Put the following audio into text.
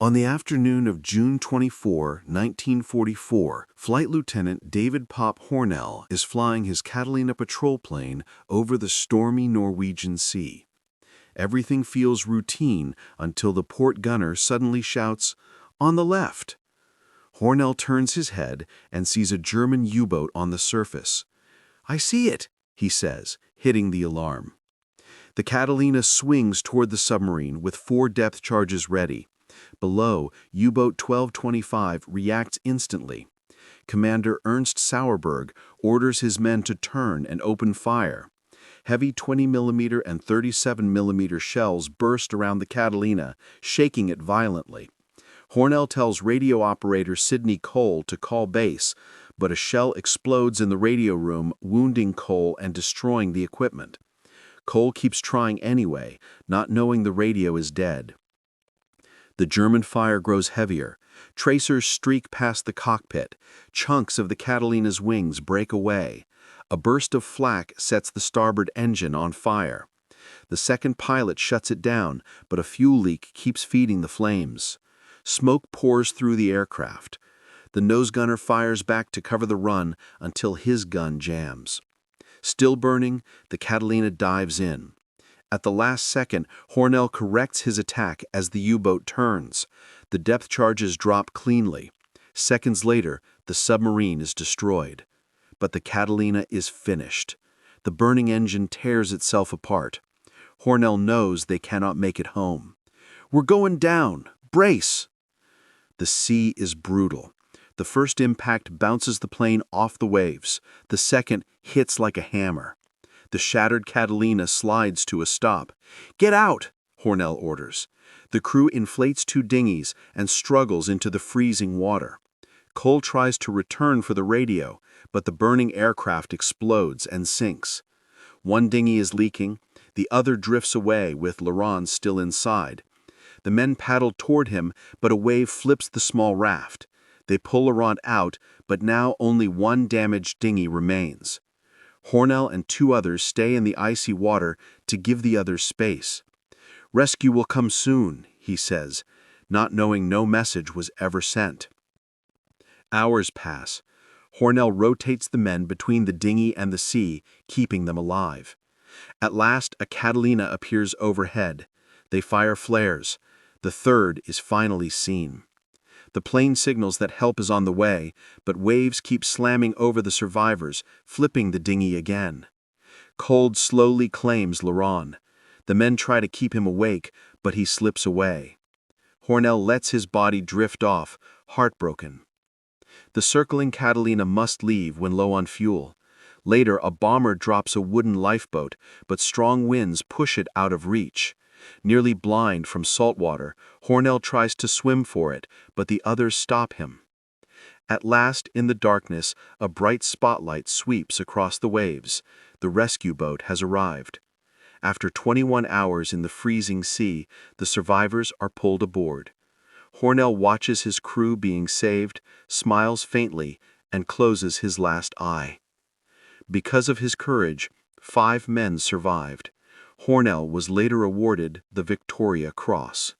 On the afternoon of June 24, 1944, Flight Lieutenant David "Pop" Hornell is flying his Catalina patrol plane over the stormy Norwegian Sea. Everything feels routine until the port gunner suddenly shouts, "On the left!" Hornell turns his head and sees a German U-boat on the surface. "I see it," he says, hitting the alarm. The Catalina swings toward the submarine with 4 depth charges ready. Below, U-boat 1225 reacts instantly. Commander Ernst Sauerberg orders his men to turn and open fire. Heavy 20mm and 37mm shells burst around the Catalina, shaking it violently. Hornell tells radio operator Sidney Cole to call base, but a shell explodes in the radio room, wounding Cole and destroying the equipment. Cole keeps trying anyway, not knowing the radio is dead. The German fire grows heavier. Tracers streak past the cockpit. Chunks of the Catalina's wings break away. A burst of flak sets the starboard engine on fire. The second pilot shuts it down, but a fuel leak keeps feeding the flames. Smoke pours through the aircraft. The nose gunner fires back to cover the run until his gun jams. Still burning, the Catalina dives in. At the last second, Hornell corrects his attack as the U-boat turns. The depth charges drop cleanly. Seconds later, the submarine is destroyed. But the Catalina is finished. The burning engine tears itself apart. Hornell knows they cannot make it home. "We're going down! Brace!" The sea is brutal. The first impact bounces the plane off the waves. The second hits like a hammer. The shattered Catalina slides to a stop. "Get out!" Hornell orders. The crew inflates 2 dinghies and struggles into the freezing water. Cole tries to return for the radio, but the burning aircraft explodes and sinks. One dinghy is leaking, the other drifts away with Laurent still inside. The men paddle toward him, but a wave flips the small raft. They pull Laurent out, but now only one damaged dinghy remains. Hornell and 2 others stay in the icy water to give the others space. "Rescue will come soon," he says, not knowing no message was ever sent. Hours pass. Hornell rotates the men between the dinghy and the sea, keeping them alive. At last, a Catalina appears overhead. They fire flares. The third is finally seen. The plane signals that help is on the way, but waves keep slamming over the survivors, flipping the dinghy again. Cold slowly claims Laurent. The men try to keep him awake, but he slips away. Hornell lets his body drift off, heartbroken. The circling Catalina must leave when low on fuel. Later, a bomber drops a wooden lifeboat, but strong winds push it out of reach. Nearly blind from salt water, Hornell tries to swim for it, but the others stop him. At last, in the darkness, a bright spotlight sweeps across the waves. The rescue boat has arrived. After 21 hours in the freezing sea, the survivors are pulled aboard. Hornell watches his crew being saved, smiles faintly, and closes his last eye. Because of his courage, 5 men survived. Hornell was later awarded the Victoria Cross.